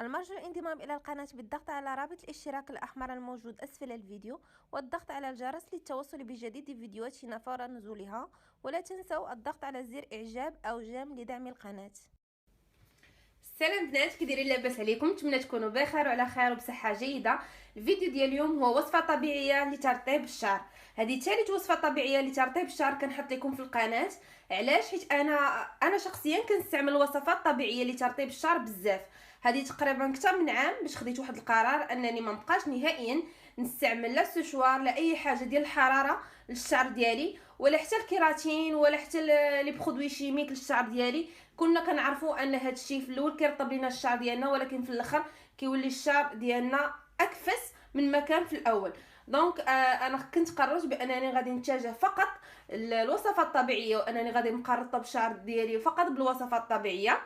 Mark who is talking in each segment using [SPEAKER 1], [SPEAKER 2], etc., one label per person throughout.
[SPEAKER 1] المرجو الانضمام إلى القناة بالضغط على رابط الاشتراك الأحمر الموجود أسفل الفيديو والضغط على الجرس للتوصل بجديد فيديوهاتنا فور نزولها، ولا تنسوا الضغط على زر إعجاب أو جيم لدعم القناة.
[SPEAKER 2] السلام بنات، كي دايرين؟ لاباس عليكم؟ نتمنى تكونوا بخير وعلى خير وبصحه جيده. الفيديو ديال اليوم هو وصفه طبيعيه لترطيب الشعر. هذه ثالث وصفه طبيعيه لترطيب الشعر كنحط لكم في القناه. علاش؟ حيت انا شخصيا كنستعمل وصفات طبيعيه لترطيب الشعر بزاف. هذه تقريبا اكثر من عام باش خديت واحد القرار انني ما نبقاش نهائيا نستعمل لا سوشوار لا اي حاجه ديال الحراره للشعر ديالي، ولا حتى الكيراتين ولا حتى لي برودوي شيميك للشعر ديالي. كنا كنعرفوا ان هذا الشيء في الاول كيرطب لينا الشعر ديالنا، ولكن في الاخر كيولي الشعر ديالنا اكفس من ما كان في الاول. دونك انا كنت قررت بانني غادي نتجه فقط الوصفات الطبيعيه، وانني غادي نبقى نرطب الشعر ديالي فقط بالوصفات الطبيعيه.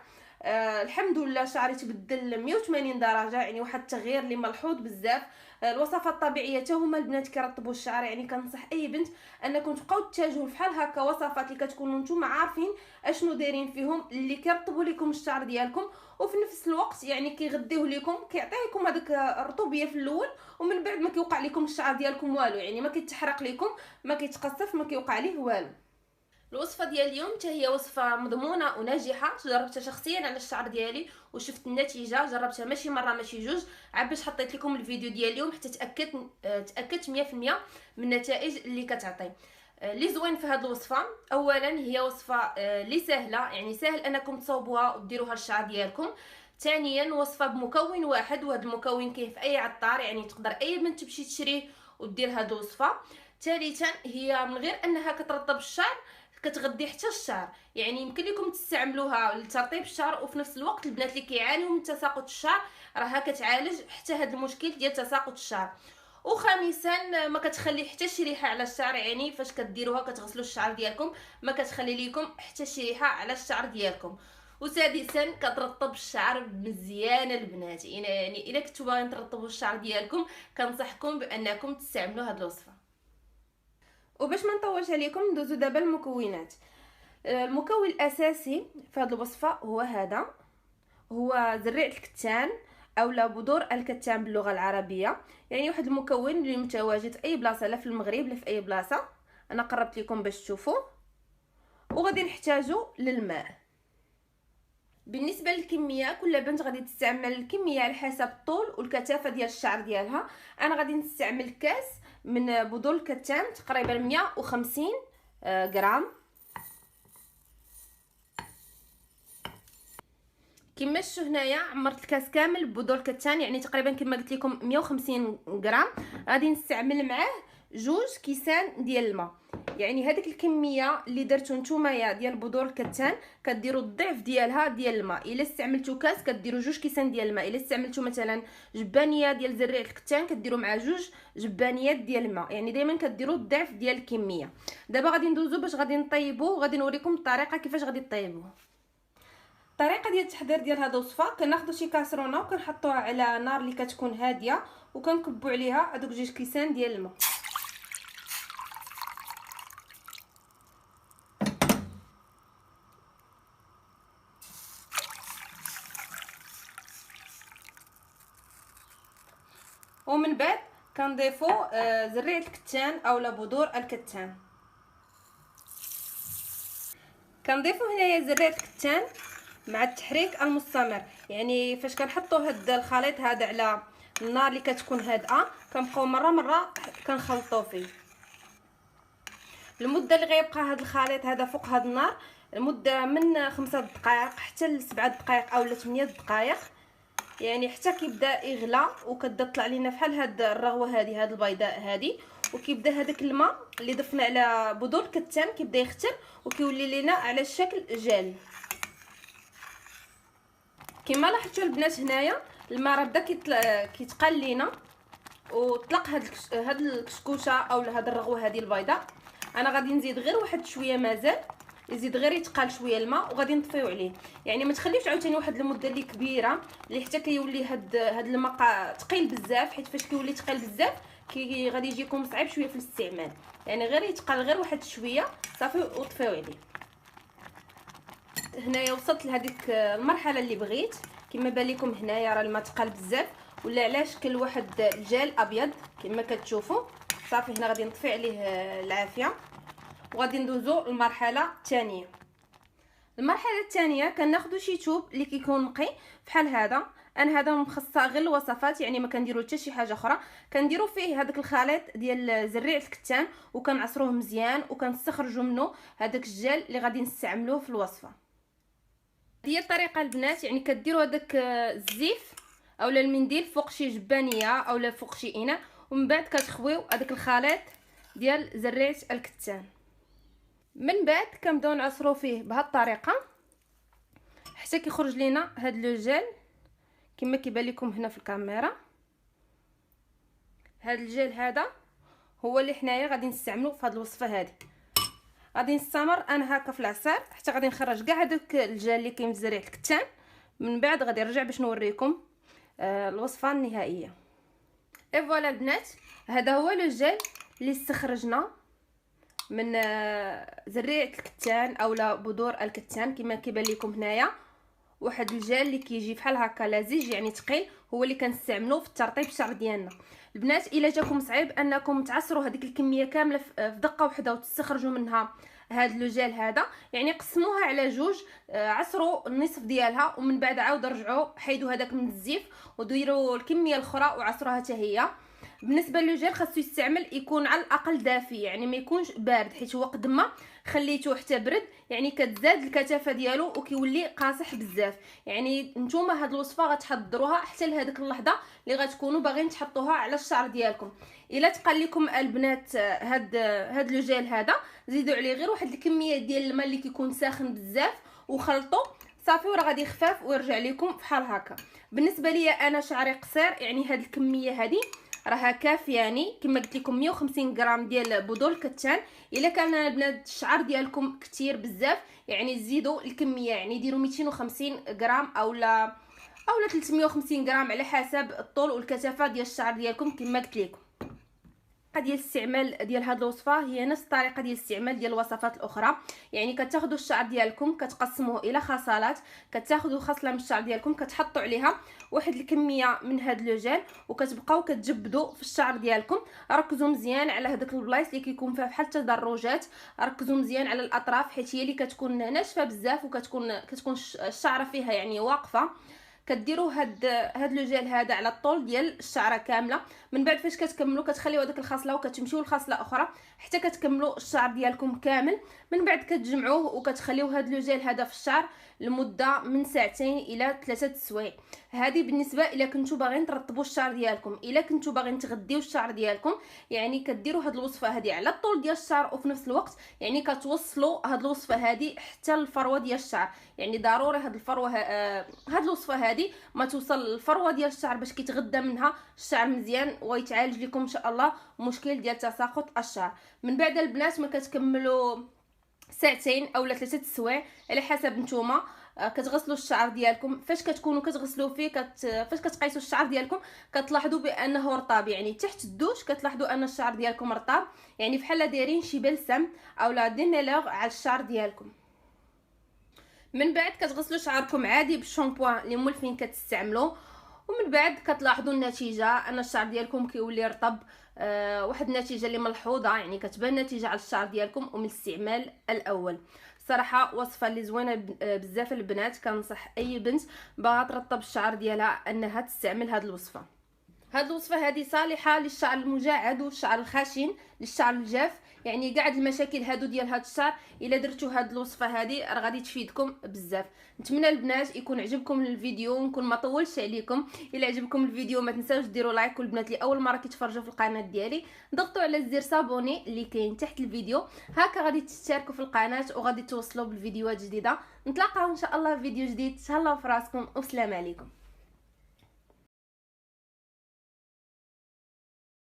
[SPEAKER 2] الحمد لله شعري تبدل 180 درجه، يعني واحد التغيير اللي ملحوظ بزاف. الوصفات الطبيعيه حتى هما البنات كيرطبوا الشعر، يعني كنصح اي بنت انكم تبقاو تتجهوا بحال هكا وصفات اللي كتكونوا نتوما عارفين اشنو دايرين فيهم، اللي كيرطبوا لكم الشعر ديالكم وفي نفس الوقت يعني كيغديوه لكم، كيعطيكم هذيك الرطوبيه في الاول، ومن بعد ما كيوقع لكم الشعر ديالكم والو، يعني ما كيتحرق لكم، ما كيتقصف، ما كيوقع ليه والو. الوصفه ديال اليوم حتى هي وصفه مضمونه وناجحه، جربتها شخصيا على الشعر ديالي وشفت النتيجه. جربتها ماشي مره ماشي جوج، عاد باش حطيت لكم الفيديو ديال اليوم حتى تاكدت 100% من النتائج اللي كتعطي. اللي زوين في هذه الوصفه اولا هي وصفه اللي سهله، يعني سهل انكم تصاوبوها وديروها للشعر ديالكم. ثانيا وصفه بمكون واحد، وهذا المكون كاين في اي عطار، يعني تقدر اي بنت تمشي تشريه ودير هذه الوصفه. ثالثا هي من غير انها كترطب الشعر كتغدي حتى الشعر، يعني يمكن لكم تستعملوها لترطيب الشعر، وفي نفس الوقت البنات اللي كيعانيو من تساقط الشعر راها كتعالج حتى هذا المشكل ديال تساقط الشعر. وخامسا ما كتخلي حتى شي ريحه على الشعر، يعني فاش كديروها كتغسلوا الشعر ديالكم ما كتخلي لكم حتى شي ريحه على الشعر ديالكم. وسادسا كترطب الشعر مزيان البنات، يعني الا كنتو باغيين ترطبوا الشعر ديالكم كنصحكم بانكم تستعملوا هذه الوصفه. وباش ما نطولش عليكم ندوزو دابا المكونات. المكون الاساسي في هذه الوصفه هو هذا، هو زريع الكتان اولا بذور الكتان باللغه العربيه، يعني واحد المكون اللي متواجد في اي بلاصه، لا في المغرب لا في اي بلاصه. انا قربت لكم باش تشوفوا. وغادي نحتاجوا للماء. بالنسبه للكميه كل بنت غادي تستعمل الكميه على حسب الطول والكثافه ديال الشعر ديالها. انا غادي نستعمل كاس من بذور الكتان تقريبا 150 غرام. كما شفتوا هنايا عمرت الكاس كامل ببذور الكتان، يعني تقريبا كما قلت لكم 150 غرام. غادي نستعمل معاه 2 كيسان ديال الماء، يعني هذيك الكميه اللي درتو نتوما ديال بذور الكتان كديروا الضعف ديالها ديال الماء. الا استعملتوا كاس كديروا 2 كيسان ديال الماء، الا استعملتوا مثلا جبانيه ديال زريع الكتان كديروا مع 2 جبانيات ديال الماء، يعني دائما كديروا الضعف ديال الكميه. دابا غادي ندوزو باش غادي نطيبوه، وغادي نوريكم الطريقه كيفاش غادي طيبوه. الطريقه ديال التحضير ديال هذه الوصفه، كناخذوا شي كاسرونه وكنحطوها على نار اللي كتكون هاديه، وكنكبوا عليها هذوك 2 كيسان ديال الماء. ومن بعد كنضيفوا زريع الكتان اولا بذور الكتان. كنضيفوا هنايا زريع الكتان مع التحريك المستمر، يعني فاش كنحطوا هاد الخليط هذا على النار اللي كتكون هادئه كنبقاو مره كنخلطوا فيه. المده اللي غيبقى هذا الخليط هذا فوق هاد النار المده من 5 دقائق حتى ل 7 دقائق اولا 8 دقائق، يعني حتى كيبدا يغلى وكتبدا تطلع لينا بحال هاد الرغوه هذه، هاد البيضاء هذه، وكيبدا هذاك الماء اللي ضفنا على بذور الكتان كيبدا يختر وكيولي لينا على الشكل جالي. كما لاحظتوا البنات هنايا الماء بدا كيتقل لينا وطلق هاد الكسكوشه اولا هاد الرغوه هذه البيضاء. انا غادي نزيد غير واحد شويه، مازال يزيد غير يتقال شويه الماء وغادي نطفيو عليه، يعني ما تخليوش عاوتاني واحد المده اللي كبيره اللي حتى كيولي هاد الماء ثقيل بزاف، حيت فاش كيولي ثقيل بزاف غادي يجيكم صعيب شويه في الاستعمال، يعني غير يتقال غير واحد شويه صافي وطفيو عليه. هنايا وصلت لهذيك المرحله اللي بغيت، كما بان لكم هنايا راه الماء تقل بزاف ولا على شكل واحد الجل ابيض كما كتشوفوا. صافي هنا غادي نطفي عليه العافيه وغادي ندوزو للمرحله الثانيه. المرحله الثانيه كناخذوا شي توب اللي كيكون نقي بحال هذا. انا هذا مخصصه غير الوصفات، يعني ما كنديروا حتى شي حاجه اخرى. كنديروا فيه هذاك الخليط ديال زريع الكتان وكنعصروه مزيان وكنستخرجوا منه هذاك الجل اللي غادي نستعملوه في الوصفه. هي الطريقه البنات، يعني كديروا هذاك الزيف اولا المنديل فوق شي جبانيه اولا فوق شي اناء، ومن بعد كتخويو هذاك الخليط ديال زريعه الكتان. من بعد كنبداو نعصروا فيه بهذه الطريقه حتى كيخرج لينا هذا لو جل كما كيبان لكم هنا في الكاميرا. هذا الجل هذا هو اللي حنايا غادي نستعملو في هذه الوصفه هذه. غادي نستمر انا هكا في العصير حتى غادي نخرج كاع هذوك الجل اللي كاين في زريع الكتان. من بعد غادي نرجع باش نوريكم الوصفه النهائيه. اي فوالا البنات، هذا هو لو جل اللي استخرجنا من زريع الكتان اولا بذور الكتان. كما كيبان لكم هنايا واحد الجل اللي كيجي بحال هكا لزج يعني ثقيل، هو اللي كنستعملوه في ترطيب الشعر ديالنا. البنات الا جاكم صعيب انكم تعصروا هذيك الكميه كامله في دقه واحده وتستخرجوا منها هذا لو جل هذا، يعني قسموها على جوج، عصروا النصف ديالها ومن بعد عاود رجعوا حيدوا هذاك من الزيف وديروا الكميه الاخرى وعصروها حتى هي. بالنسبه للو جل خاصو يستعمل يكون على الاقل دافي، يعني ما يكونش بارد، حيت هو قد ما خليتوه حتى برد يعني كتزاد الكثافه ديالو وكيولي قاصح بزاف. يعني نتوما هاد الوصفه غتحضروها حتى لهاديك اللحظه اللي غتكونوا باغيين تحطوها على الشعر ديالكم. الا تقال لكم البنات هاد لو جل هذا زيدوا عليه غير واحد الكميه ديال الماء اللي كيكون ساخن بزاف وخلطوا صافي وراه غادي يخفف ويرجع لكم بحال هكا. بالنسبه ليا انا شعري قصير، يعني هاد الكميه هذه راها كافيه، يعني كما قلت لكم 150 غرام ديال بذور الكتان. الا كان البنات الشعر ديالكم كتير بزاف يعني زيدوا الكميه، يعني ديروا 250 غرام اولا 350 غرام على حسب الطول والكثافه ديال الشعر ديالكم. كما قلت لكم ديال الاستعمال ديال هذه الوصفه هي نفس الطريقه ديال الاستعمال ديال الوصفات الاخرى، يعني كتاخذوا الشعر ديالكم كتقسموه الى خصالات، كتاخذوا خصله من الشعر ديالكم كتحطوا عليها واحد الكميه من هذا لو جل وكتبقاو كتجبدوا في الشعر ديالكم. ركزوا مزيان على هذوك البلايص اللي كيكون فيها بحال التدرجات، ركزوا مزيان على الاطراف حيت هي اللي كتكون ناشفه بزاف وكتكون الشعره فيها يعني واقفه. كديروا هاد لو جل هذا على الطول ديال الشعره كامله. من بعد فاش كتكملوا كتخليو هذيك الخصله وكتمشيو لخصله اخرى حتى كتكملوا الشعر ديالكم كامل. من بعد كتجمعوه وكتخليو هاد لو جل هذا في الشعر لمده من 2 الى 3 سوايع. هذه بالنسبه الا كنتو باغيين ترطبوا الشعر ديالكم. الا كنتو باغيين تغديو الشعر ديالكم يعني كديروا هاد الوصفه هذه على الطول ديال الشعر وفي نفس الوقت يعني كتوصلوا هاد الوصفه هذه حتى الفروه ديال الشعر. يعني ضروري هاد الفروه هاد الوصفه هذه ما توصل للفروه ديال الشعر باش كيتغدى منها الشعر مزيان ويتعالج لكم ان شاء الله مشكل ديال تساقط الشعر. من بعد البنات ما كتكملوا 2 او 3 سوايع على حسب نتوما كتغسلوا الشعر ديالكم. فاش كتكونوا كتغسلوا فيه فاش كتقيسوا الشعر ديالكم كتلاحظوا بانه رطاب، يعني تحت الدوش كتلاحظوا ان الشعر ديالكم رطاب، يعني بحال دايرين شي بلسم اولا دي ميلوغ على الشعر ديالكم. من بعد كتغسلوا شعركم عادي بالشامبوان اللي مولفين كتستعملوه، ومن بعد كتلاحظوا النتيجه ان الشعر ديالكم كيولي رطب. واحد النتيجه اللي ملحوظه، يعني كتبان النتيجه على الشعر ديالكم ومن الاستعمال الاول. صراحه وصفه اللي زوينه بزاف البنات، كنصح اي بنت باغا ترطب الشعر ديالها انها تستعمل هذه الوصفه. هذه الوصفه هذه صالحه للشعر المجعد والشعر الخشن، للشعر الجاف، يعني كاع المشاكل هادو ديال هذا الشعر الا درتو هذه الوصفه هذه راه غادي تفيدكم بزاف. نتمنى البنات يكون عجبكم الفيديو ونكون ما طولش عليكم. الا عجبكم الفيديو ما تنساوش ديروا لايك، والبنات اللي اول مره كيتفرجوا في القناه ديالي ضغطوا على زر صابوني اللي كاين تحت الفيديو، هكا غادي تشتركوا في القناه وغادي توصلوا بالفيديوهات جديده. نتلاقاو ان شاء الله في فيديو جديد. تهلاو في راسكم والسلام عليكم.